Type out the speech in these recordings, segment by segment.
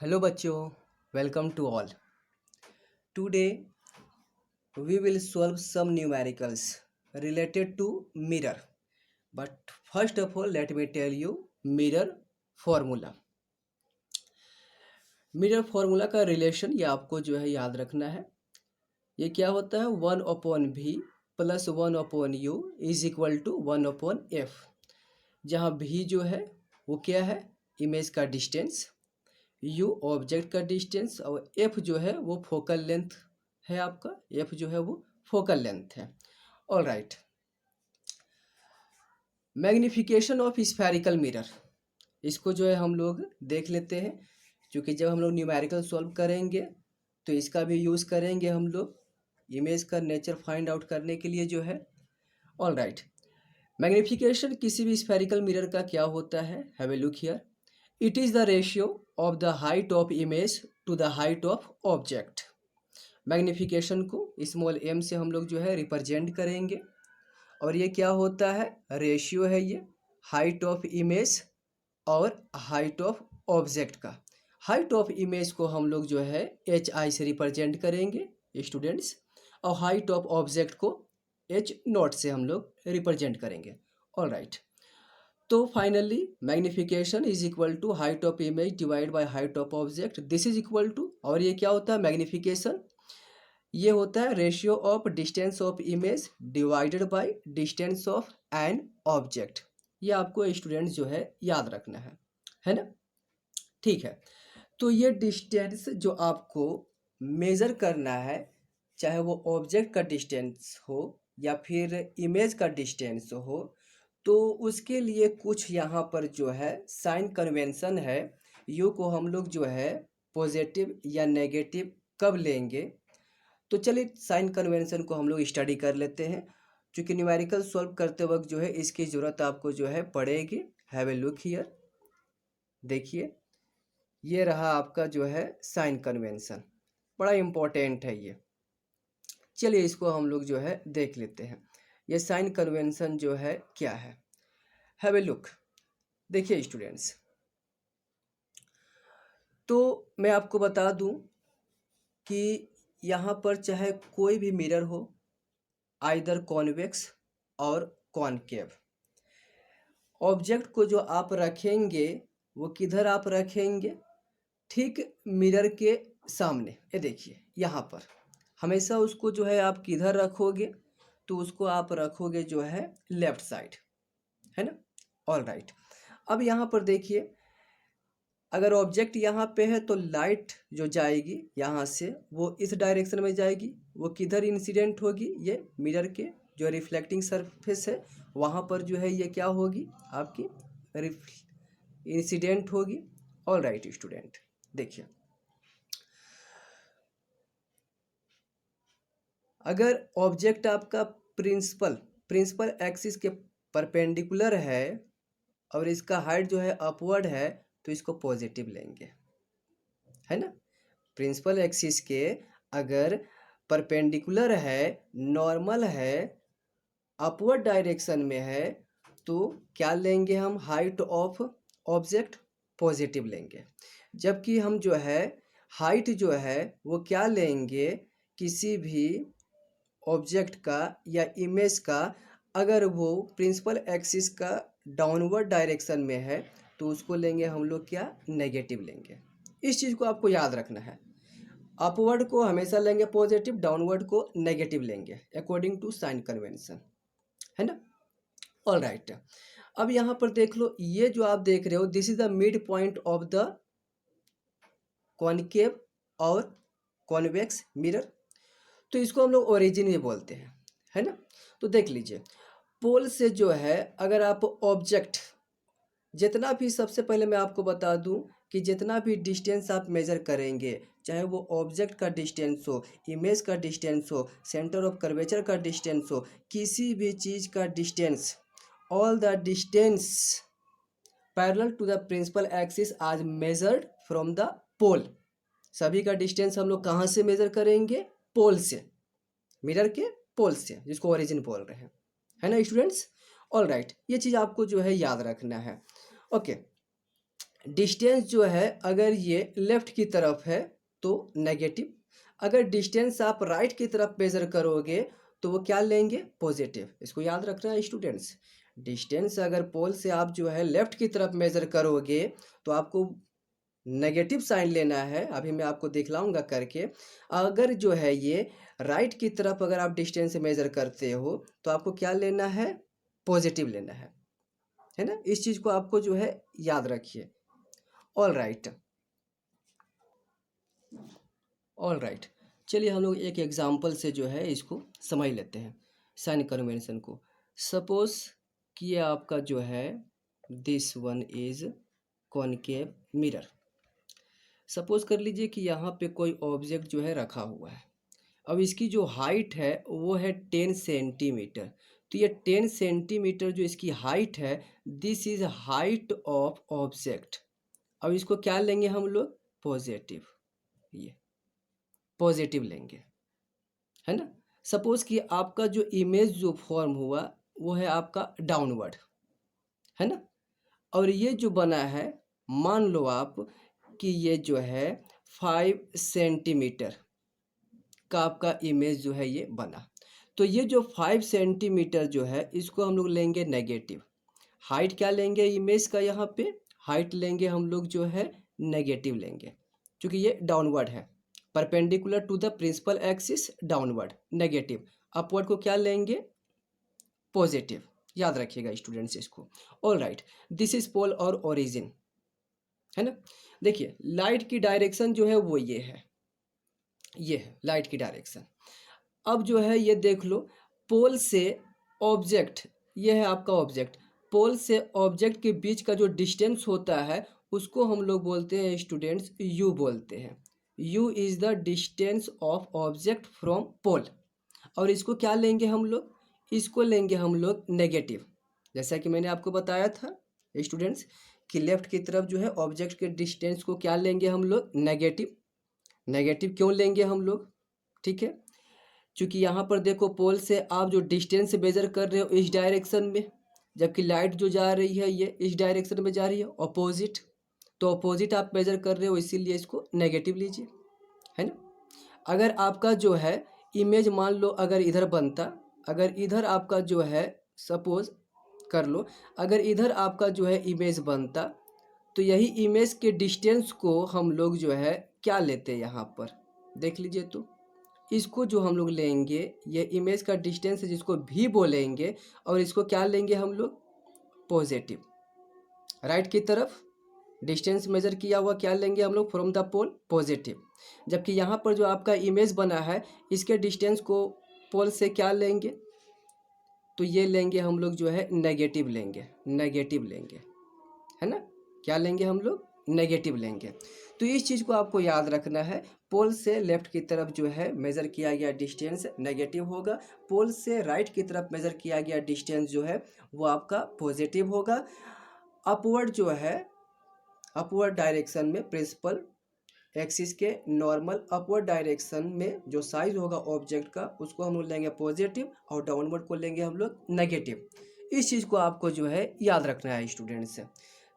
Hello बच्चों, welcome to all. Today we will solve some numericals related to mirror. But first of all, let me tell you mirror formula. Mirror formula का relation ये आपको जो है याद रखना है। ये क्या होता है, 1/v plus 1/u is equal to 1/f। जहाँ v जो है वो क्या है, इमेज का डिस्टेंस, u ऑब्जेक्ट का डिस्टेंस और f जो है वो फोकल लेंथ है। आपका f जो है वो फोकल लेंथ है। All right, magnification of spherical mirror, इसको जो है हम लोग देख लेते हैं। क्योंकि जब हम लोग न्यूमेरिकल सॉल्व करेंगे तो इसका भी यूज़ करेंगे हम लोग इमेज का नेचर फाइंड आउट करने के लिए जो है। ऑल राइट, मैग्निफिकेशन किसी भी स्फेरिकल मिरर का क्या होता है, have a look here. It is the ratio of the height of image to the height of object. Magnification को स्मॉल m से हम लोग जो है रिप्रेजेंट करेंगे और ये क्या होता है, रेशियो है ये हाइट ऑफ इमेज और हाइट ऑफ ऑब्जेक्ट का। हाइट ऑफ इमेज को हम लोग जो है hi से रिप्रेजेंट करेंगे स्टूडेंट्स, और हाइट ऑफ ऑब्जेक्ट को h0 से हम लोग रिप्रेजेंट करेंगे। ऑल राइट, तो finally magnification is equal to height of image divide by height of object, this is equal to, और ये क्या होता है मैग्निफिकेशन, ये होता है ratio of distance of image divided by distance of an object. ये आपको स्टूडेंट्स जो है याद रखना है ना। ठीक है, तो ये डिस्टेंस जो आपको मेज़र करना है, चाहे वो ऑब्जेक्ट का डिस्टेंस हो या फिर इमेज का डिस्टेंस हो, तो उसके लिए कुछ यहाँ पर जो है साइन कन्वेंशन है। यू को हम लोग जो है पॉजिटिव या नेगेटिव कब लेंगे, तो चलिए साइन कन्वेंशन को हम लोग स्टडी कर लेते हैं। क्योंकि न्यूमेरिकल सॉल्व करते वक्त जो है इसकी ज़रूरत आपको जो है पड़ेगी। हैव ए लुक हियर, देखिए ये रहा आपका जो है साइन कन्वेंशन, बड़ा इम्पोर्टेंट है ये। चलिए इसको हम लोग जो है देख लेते हैं, ये साइन कन्वेंशन जो है क्या है। हैव ए लुक, देखिए स्टूडेंट्स, तो मैं आपको बता दूं कि यहाँ पर चाहे कोई भी मिरर हो, आइदर कॉन्वेक्स और कॉनकेव, ऑब्जेक्ट को जो आप रखेंगे वो किधर आप रखेंगे, ठीक मिरर के सामने। ये देखिए यहाँ पर हमेशा उसको जो है आप किधर रखोगे, तो उसको आप रखोगे जो है लेफ्ट साइड, है ना। ऑल राइट, अब यहाँ पर देखिए, अगर ऑब्जेक्ट यहाँ पे है तो लाइट जो जाएगी यहाँ से वो इस डायरेक्शन में जाएगी, वो किधर इंसिडेंट होगी, ये मिरर के जो रिफ्लेक्टिंग सरफेस है वहाँ पर जो है ये क्या होगी, आपकी इंसिडेंट होगी। ऑल राइट स्टूडेंट, देखिए अगर ऑब्जेक्ट आपका प्रिंसिपल प्रिंसिपल एक्सिस के परपेंडिकुलर है और इसका हाइट जो है अपवर्ड है, तो इसको पॉजिटिव लेंगे, है ना। प्रिंसिपल एक्सिस के अगर परपेंडिकुलर है, नॉर्मल है, अपवर्ड डायरेक्शन में है, तो क्या लेंगे हम, हाइट ऑफ ऑब्जेक्ट पॉजिटिव लेंगे। जबकि हम जो है हाइट जो है वो क्या लेंगे, किसी भी ऑब्जेक्ट का या इमेज का अगर वो प्रिंसिपल एक्सिस का डाउनवर्ड डायरेक्शन में है तो उसको लेंगे हम लोग क्या, नेगेटिव लेंगे। इस चीज़ को आपको याद रखना है, अपवर्ड को हमेशा लेंगे पॉजिटिव, डाउनवर्ड को नेगेटिव लेंगे अकॉर्डिंग टू साइन कन्वेंशन, है ना। ऑल राइट, अब यहाँ पर देख लो, ये जो आप देख रहे हो this is the mid point of the concave और कॉन्वेक्स मिरर, तो इसको हम लोग ओरिजिन भी बोलते हैं, है ना। तो देख लीजिए, पोल से जो है अगर आप ऑब्जेक्ट जितना भी, सबसे पहले मैं आपको बता दूं कि जितना भी डिस्टेंस आप मेजर करेंगे, चाहे वो ऑब्जेक्ट का डिस्टेंस हो, इमेज का डिस्टेंस हो, सेंटर ऑफ कर्वेचर का डिस्टेंस हो, किसी भी चीज़ का distance, all the distance parallel to the principal axis are measured from the pole. सभी का डिस्टेंस हम लोग कहाँ से मेजर करेंगे, पोल से, मिरर के पोल से, जिसको ओरिजिन बोल रहे हैं, है ना स्टूडेंट्स। ऑल राइट, ये चीज़ आपको जो है याद रखना है। ओके, डिस्टेंस जो है अगर ये लेफ्ट की तरफ है तो नेगेटिव, अगर डिस्टेंस आप राइट की तरफ मेजर करोगे तो वो क्या लेंगे, पॉजिटिव। इसको याद रखना है स्टूडेंट्स। डिस्टेंस अगर पोल से आप जो है लेफ्ट की तरफ मेजर करोगे तो आपको नेगेटिव साइन लेना है। अभी मैं आपको दिखलाऊंगा करके। अगर जो है ये राइट की तरफ अगर आप डिस्टेंस से मेजर करते हो तो आपको क्या लेना है, पॉजिटिव लेना है ना। इस चीज़ को आपको जो है याद रखिए। All right, all right. चलिए हम लोग एक एग्जाम्पल से जो है इसको समझ लेते हैं साइन कन्वेंशन को। सपोज कि ये आपका जो है this one is concave mirror. Suppose कर लीजिए कि यहाँ पे कोई ऑब्जेक्ट जो है रखा हुआ है। अब इसकी जो हाइट है वो है 10 सेंटीमीटर। तो ये 10 सेंटीमीटर जो इसकी हाइट है, this is height of object. अब इसको क्या लेंगे हम लोग, पॉजिटिव, ये पॉजिटिव लेंगे, है ना। सपोज कि आपका जो इमेज जो फॉर्म हुआ वो है आपका डाउनवर्ड, है ना। और ये जो बना है, मान लो आप कि ये जो है 5 सेंटीमीटर का आपका इमेज जो है ये बना। तो ये जो 5 सेंटीमीटर जो है इसको हम लोग लेंगे नेगेटिव। हाइट क्या लेंगे इमेज का, यहाँ पे हाइट लेंगे हम लोग जो है नेगेटिव लेंगे, क्योंकि ये डाउनवर्ड है, perpendicular to the principal axis downward negative. Upward को क्या लेंगे, पॉजिटिव। याद रखिएगा स्टूडेंट्स इसको। All right, this is pole और ओरिजिन, है ना। देखिए लाइट की डायरेक्शन जो है वो ये है, ये है लाइट की डायरेक्शन। अब जो है ये देख लो, पोल से ऑब्जेक्ट, ये है आपका ऑब्जेक्ट, पोल से ऑब्जेक्ट के बीच का जो डिस्टेंस होता है उसको हम लोग बोलते हैं स्टूडेंट्स यू बोलते हैं। U is the distance of object from pole. और इसको क्या लेंगे हम लोग, इसको लेंगे हम लोग नेगेटिव। जैसा कि मैंने आपको बताया था स्टूडेंट्स कि लेफ्ट की तरफ जो है ऑब्जेक्ट के डिस्टेंस को क्या लेंगे हम लोग, नेगेटिव। नेगेटिव क्यों लेंगे हम लोग, ठीक है, क्योंकि यहाँ पर देखो पोल से आप जो डिस्टेंस मेजर कर रहे हो इस डायरेक्शन में, जबकि लाइट जो जा रही है ये इस डायरेक्शन में जा रही है, ऑपोजिट। तो ऑपोजिट आप मेजर कर रहे हो इसीलिए इसको नेगेटिव लीजिए, है ना। अगर आपका जो है इमेज मान लो अगर इधर बनता, अगर इधर आपका जो है सपोज कर लो, अगर इधर आपका जो है इमेज बनता तो यही इमेज के डिस्टेंस को हम लोग जो है क्या लेते यहाँ पर देख लीजिए। तो इसको जो हम लोग लेंगे, ये इमेज का डिस्टेंस है जिसको भी बोलेंगे, और इसको क्या लेंगे हम लोग, पॉजिटिव। राइट की तरफ डिस्टेंस मेजर किया हुआ क्या लेंगे हम लोग, फ्रॉम द पोल, पॉजिटिव। जबकि यहाँ पर जो आपका इमेज बना है इसके डिस्टेंस को पोल से क्या लेंगे, तो ये लेंगे हम लोग जो है नेगेटिव लेंगे, नेगेटिव लेंगे, है ना। क्या लेंगे हम लोग, नेगेटिव लेंगे। तो इस चीज़ को आपको याद रखना है, पोल से लेफ्ट की तरफ जो है मेज़र किया गया डिस्टेंस नेगेटिव होगा, पोल से राइट की तरफ मेज़र किया गया डिस्टेंस जो है वो आपका पॉजिटिव होगा। अपवर्ड जो है, अपवर्ड डायरेक्शन में प्रिंसिपल एक्सिस के नॉर्मल अपवर्ड डायरेक्शन में जो साइज होगा ऑब्जेक्ट का उसको हम लोग लेंगे पॉजिटिव, और डाउनवर्ड को लेंगे हम लोग नेगेटिव। इस चीज़ को आपको जो है याद रखना है स्टूडेंट्स।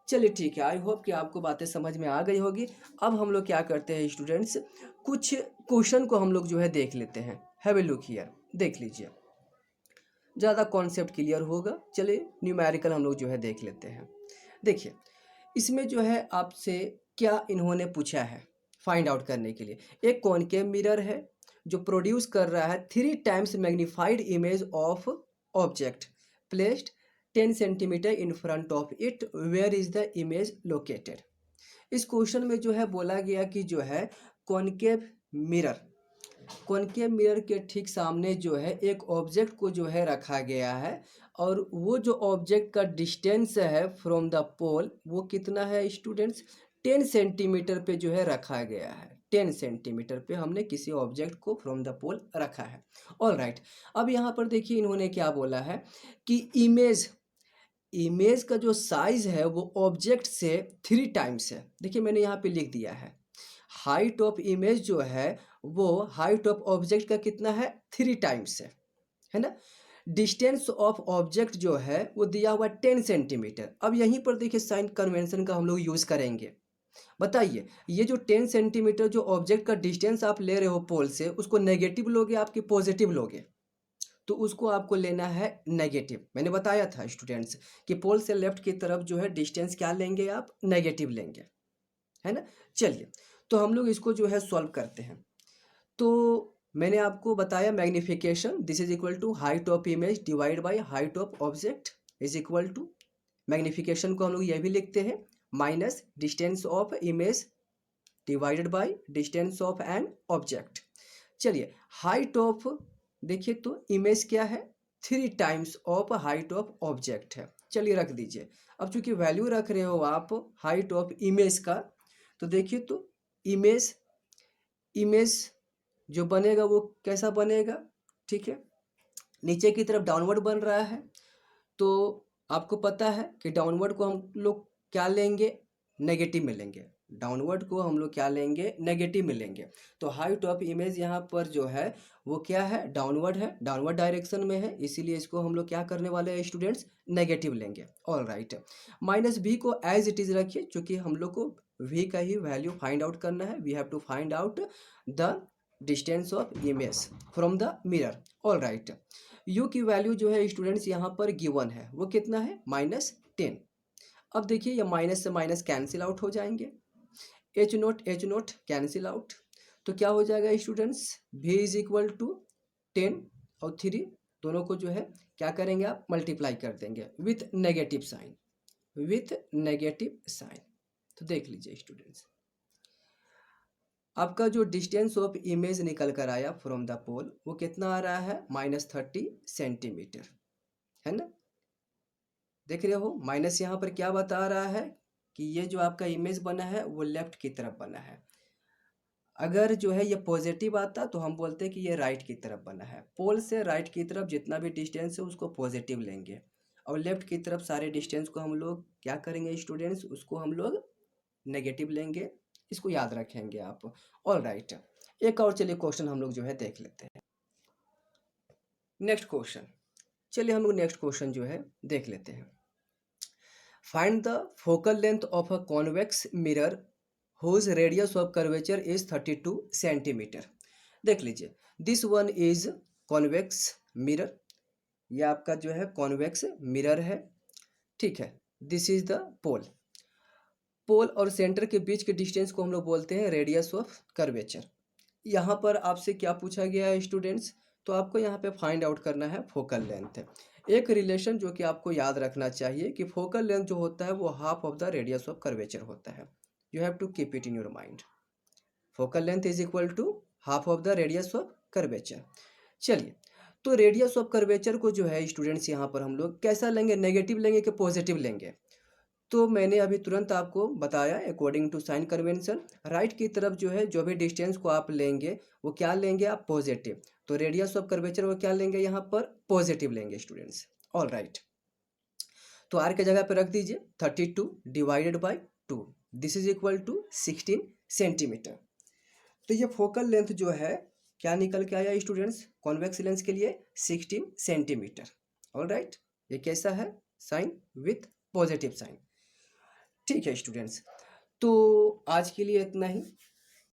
चलिए ठीक है, आई होप कि आपको बातें समझ में आ गई होगी। अब हम लोग क्या करते हैं स्टूडेंट्स, कुछ क्वेश्चन को हम लोग जो है देख लेते हैं। हैव ए लुक हियर, देख लीजिए, ज़्यादा कॉन्सेप्ट क्लियर होगा। चलिए न्यूमेरिकल हम लोग जो है देख लेते हैं। देखिए इसमें जो है आपसे क्या इन्होंने पूछा है फाइंड आउट करने के लिए। एक कॉनकेव मिरर है जो प्रोड्यूस कर रहा है 3 times magnified image of object placed 10 centimetre in front of it, where is the image located. इस क्वेश्चन में जो है बोला गया कि जो है कॉनकेव मिरर, कॉनकेव मिरर के ठीक सामने जो है एक ऑब्जेक्ट को जो है रखा गया है, और वो जो ऑब्जेक्ट का डिस्टेंस है फ्रॉम द पोल वो कितना है स्टूडेंट्स, 10 सेंटीमीटर पे जो है रखा गया है। 10 सेंटीमीटर पे हमने किसी ऑब्जेक्ट को फ्रॉम द पोल रखा है। ऑल राइट, अब यहाँ पर देखिए इन्होंने क्या बोला है कि इमेज, इमेज का जो साइज है वो ऑब्जेक्ट से 3 टाइम्स है। देखिए मैंने यहाँ पे लिख दिया है, हाइट ऑफ इमेज जो है वो हाइट ऑफ ऑब्जेक्ट का कितना है, 3 टाइम्स है ना। डिस्टेंस ऑफ ऑब्जेक्ट जो है वो दिया हुआ 10 सेंटीमीटर। अब यहीं पर देखिए साइन कन्वेंशन का हम लोग यूज़ करेंगे। बताइए ये जो 10 सेंटीमीटर जो ऑब्जेक्ट का डिस्टेंस आप ले रहे हो पोल से, उसको नेगेटिव लोगे आपकी पॉजिटिव लोगे? तो उसको आपको लेना है नेगेटिव। मैंने बताया था स्टूडेंट्स कि पोल से लेफ्ट की तरफ जो है डिस्टेंस क्या लेंगे आप, नेगेटिव लेंगे, है ना। चलिए तो हम लोग इसको जो है सॉल्व करते हैं। तो मैंने आपको बताया magnification, this is equal to height of image divide by height of object is equal to, magnification को हम लोग ये भी लिखते हैं minus distance of image divided by distance of an object. चलिए हाइट ऑफ, देखिए तो इमेज क्या है, 3 times of height of object है। चलिए रख दीजिए। अब चूंकि वैल्यू रख रहे हो आप हाइट ऑफ इमेज का, तो देखिए तो इमेज इमेज जो बनेगा वो कैसा बनेगा, ठीक है, नीचे की तरफ डाउनवर्ड बन रहा है। तो आपको पता है कि डाउनवर्ड को हम लोग क्या लेंगे, नेगेटिव में लेंगे। डाउनवर्ड को हम लोग क्या लेंगे, नेगेटिव में लेंगे। तो हाइट ऑफ इमेज यहाँ पर जो है वो क्या है, डाउनवर्ड है, डाउनवर्ड डायरेक्शन में है, इसीलिए इसको हम लोग क्या करने वाले हैं स्टूडेंट्स, नेगेटिव लेंगे। ऑल राइट, माइनस बी को एज इट इज रखिए, क्योंकि हम लोग को वी का ही वैल्यू फाइंड आउट करना है। We have to find out the distance of image from the mirror. All right, u की वैल्यू जो है स्टूडेंट्स यहाँ पर गिवन है, वो कितना है, -10। अब देखिए ये माइनस से माइनस कैंसिल आउट हो जाएंगे, एच नोट कैंसिल आउट। तो क्या हो जाएगा students, v is equal to 10 और 3 दोनों को जो है क्या करेंगे आप, मल्टीप्लाई कर देंगे with negative sign, with negative sign. तो देख लीजिए स्टूडेंट्स, आपका जो डिस्टेंस ऑफ इमेज निकल कर आया फ्रॉम द पोल वो कितना आ रहा है, -30 सेंटीमीटर, है ना। देख रहे हो माइनस यहाँ पर क्या बता रहा है कि ये जो आपका इमेज बना है वो लेफ्ट की तरफ बना है। अगर जो है ये पॉजिटिव आता तो हम बोलते कि ये राइट की तरफ बना है। पोल से राइट की तरफ जितना भी डिस्टेंस है उसको पॉजिटिव लेंगे, और लेफ्ट की तरफ सारे डिस्टेंस को हम लोग क्या करेंगे स्टूडेंट्स, उसको हम लोग नेगेटिव लेंगे। इसको याद रखेंगे आप। ऑल राइट, एक और चलिए क्वेश्चन हम लोग जो है देख लेते हैं। नेक्स्ट क्वेश्चन, चलिए हम लोग नेक्स्ट क्वेश्चन जो है देख लेते हैं। Find the focal length of a convex mirror whose radius of curvature is 32 centimetre. देख लीजिए, this one is convex mirror, ये आपका जो है कॉन्वेक्स मिरर है, ठीक है। दिस इज द पोल, पोल और सेंटर के बीच के डिस्टेंस को हम लोग बोलते हैं रेडियस ऑफ कर्वेचर। यहाँ पर आपसे क्या पूछा गया है स्टूडेंट्स, तो आपको यहाँ पे फाइंड आउट करना है फोकल लेंथ। एक रिलेशन जो कि आपको याद रखना चाहिए कि फोकल लेंथ जो होता है वो half of the radius of curvature होता है। You have to keep it in your mind. Focal length is equal to half of the radius of curvature. चलिए, तो रेडियस ऑफ कर्वेचर को जो है स्टूडेंट्स यहाँ पर हम लोग कैसा लेंगे, नेगेटिव लेंगे कि पॉजिटिव लेंगे। तो मैंने अभी तुरंत आपको बताया according to sign convention, right की तरफ जो है जो भी डिस्टेंस को आप लेंगे वो क्या लेंगे आप, पॉजिटिव। तो रेडियस ऑफ कर्वेचर को क्या लेंगे यहाँ पर, पॉजिटिव लेंगे स्टूडेंट्स। ऑल राइट, तो आर के जगह पे रख दीजिए 32 divided by 2, this is equal to 16 centimetre. तो ये फोकल लेंथ जो है क्या निकल के आया स्टूडेंट्स, कॉन्वेक्स लेंस के लिए 16 सेंटीमीटर। ऑल राइट, ये कैसा है, साइन विथ पॉजिटिव साइन, ठीक है स्टूडेंट्स। तो आज के लिए इतना ही।